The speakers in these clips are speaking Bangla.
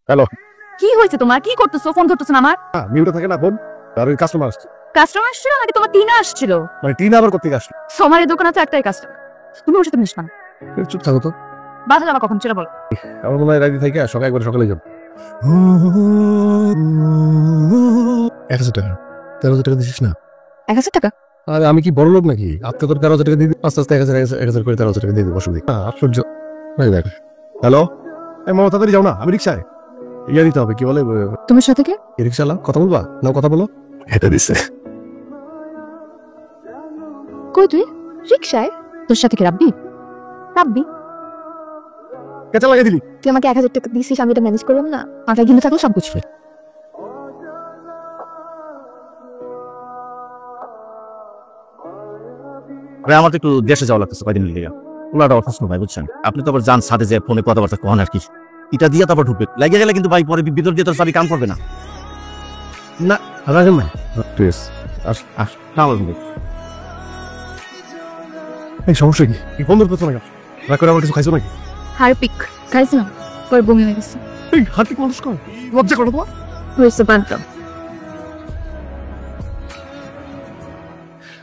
হ্যালো। কি হয়েছে তোমার? কি করতেছো? ফোন ধরতেছো না আমার? মিউটে থাকে না ফোন, আর ওই কাস্টমার আসছে। কাস্টমার আসছিল নাকি তোমার টিনা আসছিল? মানে টিনা আবার কোথেকে আসলো? সোমারের দোকান আছে একটাই কাস্টমার। তুমি ওর সাথে মিশবা না। চুপ থাকো তো। বাধা যাবা কখন সেটা বলো। আমার মনে হয় রাজি থেকে একবার সকালে যাবো। 1000 টাকা। 13,000 টাকা দিছিস না? 1000 টাকা? আরে আমি কি বড় লোক নাকি? আপনি তোর 13,000 টাকা দিয়ে দিই, আস্তে আস্তে 1000 করে 13,000 টাকা দিয়ে দিবো, অসুবিধা আশ্চর্য। হ্যালো, এই মামা তাড়াতাড়ি যাও না, আমি রিক্সায়। ইয়া দিতে হবে, কি বলে তোমার সাথে কে? রিক্সাওয়ালা। কথা বলবা না? কথা বলো। এটা দিছে। কই তুই? রিকশায়? তোর সাথে কি রাব্বি? রাব্বি? কেচা লাগিয়ে দিলি। তুই আমাকে 1000 টাকা দিছিস, আমি এটা ম্যানেজ করলাম না। মাথায় কিন্তু থাকলে সব কিছু। ভাই আমার তো একটু দেশে যাওয়া লাগতেছে কয়দিন লেগে। ওনাটা অসুস্থ ভাই, বুঝছেন? আপনি তো আবার যান সাথে যে ফোনে কথাবার্তা কন আর কি, এটা দিয়ে তারপর ঢুকবে লেগে গেলে কিন্তু ভাই পরে ভিতর দিয়ে তোর চাবি কাম করবে না। না রাখেন না প্লিজ। এই সমস্যা কি? এই ফোন ধরতে না কেন? রাগ করে আমার কিছু খাইছো নাকি? হারপিক খাইছিলাম, পরে বমি হয়ে গেছে। এই হাতে মানুষ কর, লজ্জা করো তোমার? হয়েছে পারতাম।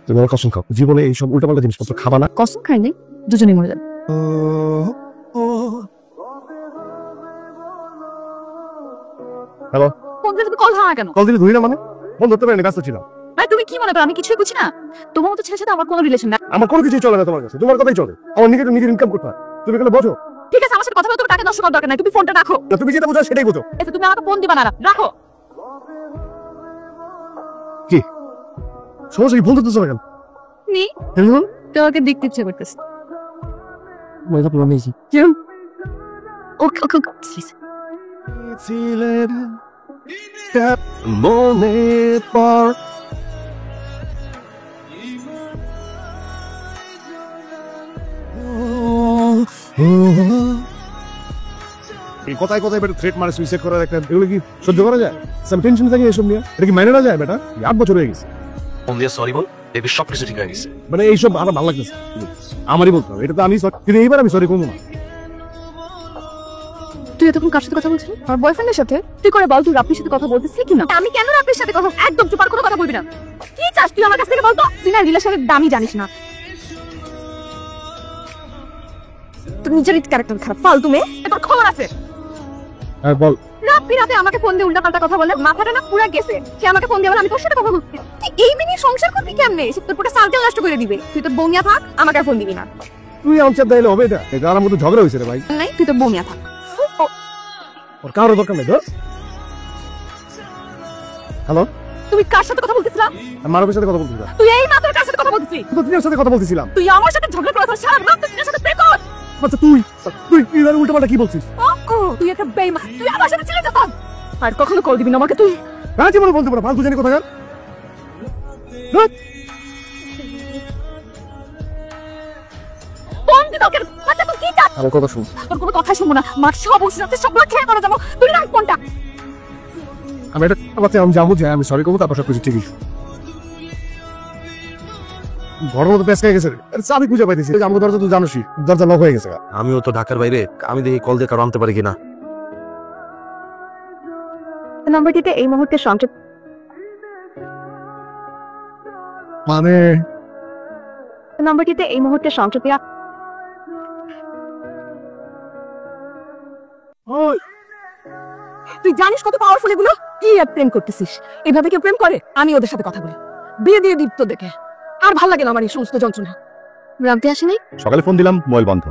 তুমি আমার কসম খাও, জীবনে এইসব উল্টাপাল্টা জিনিসপত্র খাবা না। কসম খাই নাই, দুজনেই মরে যাবে। হ্যালো, ফোন দিয়ে তুমি কল ধরা না কেন? কল দিলে ধরি না মানে? ফোন ধরতে পারিনি, ব্যস্ত ছিলাম। ভাই তুমি কি মনে করো আমি কিছুই বুঝি না? তোমার মতো ছেলের সাথে আমার কোনো রিলেশন না। আমার কোনো কিছুই চলে না তোমার কাছে, তোমার কথাই চলে। আমার নিজের ইনকাম করতে হয়, তুমি কেন বোঝো? ঠিক আছে, আমার সাথে কথা বলতে তোমার টাকা নষ্ট করার দরকার নাই, তুমি ফোনটা রাখো। না, তুমি যেটা বোঝো সেটাই বোঝো। এতে তুমি আমাকে ফোন দিবা না, রাখো। কি সমস্যা? কি ফোন ধরতেছো না কেন? নি হ্যালো, তোমাকে দেখতে ইচ্ছে করতেছে। মজা পুরো মেজি। ওকে ওকে ওকে প্লিজ। ছিলেন মনে পর এই কথায় কথায় বেটা থ্রেট মারে, সুইসাইড করার একটা, এগুলো কি সহ্য করা যায়? সাম টেনশন থাকে এসব নিয়ে, এটা কি মাইনে না যায় বেটা? 8 বছর হয়ে গেছে। ফোন দিয়ে সরি বল, দেখবি সবকিছু ঠিক হয়ে গেছে। মানে এইসব আমার ভালো লাগতেছে, আমারই বলতে হবে। এটা তো আমি কিন্তু এইবার আমি সরি করবো না। তুই এতক্ষণ কার সাথে কথা বলছিলি? আমার বয়ফ্রেন্ডের সাথে। তুই করে বল, তুই রাব্বির সাথে কথা বলতেছিলি কি না? আমি কেন রাব্বির সাথে কথা? একদম চুপ আর কোনো কথা বলবি না। কি চাস তুই আমার কাছ থেকে বল তো? তুই না রিলেশনের দামই জানিস না। তোর নিজেরই ক্যারেক্টার খারাপ, ফালতু মেয়ে। তোর খবর আছে? হ্যাঁ বল। রাব্বি রাতে আমাকে ফোন দিয়ে উল্টাপাল্টা কথা বলে, মাথাটা না পুরা গেছে। সে আমাকে ফোন দিয়ে বলে আমি তোর সাথে কথা বলছি। তুই এই মেয়ে সংসার করবি কেমনে? সে তোর পুরো সালকেও নষ্ট করে দিবে। তুই তোর বৌমিয়া থাক, আমাকে আর ফোন দিবি না। তুই আনসার দিলে হবে? এটা এটা আমার মধ্যে ঝগড়া হয়েছে রে ভাই। নাই তুই তোর বৌমিয়া থাক। ওর কারোর দরকার নেই। হ্যালো, তুমি কার সাথে কথা বলতেছিলা? মানবের সাথে কথা বলছিলাম। তুই এই মাত্র কার সাথে কথা বলতেছিস? তো তিনের সাথে কথা বলছিলাম। তুই আমার সাথে ঝগড়া করার সারা রাত তুই তিনের সাথে প্রে কর। আচ্ছা তুই তুই এবার উল্টাপাল্টা কি বলছিস? ও তুই একটা বেঈমান, তুই আমার সাথে ছিলে যাস। আর কখনো কল দিবি না আমাকে তুই। হ্যাঁ জীবনে বলতে পারো, ফালতু জানি কোথাকার। ফোন দি তোকে। আচ্ছা তুই কি চাস? আমার কথা শুন। তোর কোনো কথাই শুনবো না। মার সব ওষুধ আছে, সব খেয়ে মারা যাবো। তুই রাখ ফোনটা। আমি এটা কথা আমি যাবো, যে আমি সরি করবো, তারপর সব কিছু ঠিকই। ঘরের মধ্যে পেঁচকে গেছে রে। আরে চাবি খুঁজে পাইতেছি, আমার দরজা তুই জানোসই, দরজা লক হয়ে গেছে। আমিও তো ঢাকার বাইরে, আমি দেখি কল দিয়ে কারো আনতে পারি কিনা। নম্বরটিতে এই মুহূর্তে সংযোগ মানে নম্বরটিতে এই মুহূর্তে সংযোগ দেওয়া। ওই তুই জানিস কত পাওয়ারফুল এগুলো? কি আর প্রেম করতেছিস? এভাবে কেউ প্রেম করে? আমি ওদের সাথে কথা বলি, বিয়ে দিয়ে দীপ্ত দেখে। আর ভাল লাগে না আমার এই সমস্ত যন্ত্রণা। রামতে আসেনি? সকালে ফোন দিলাম, মোবাইল বন্ধ।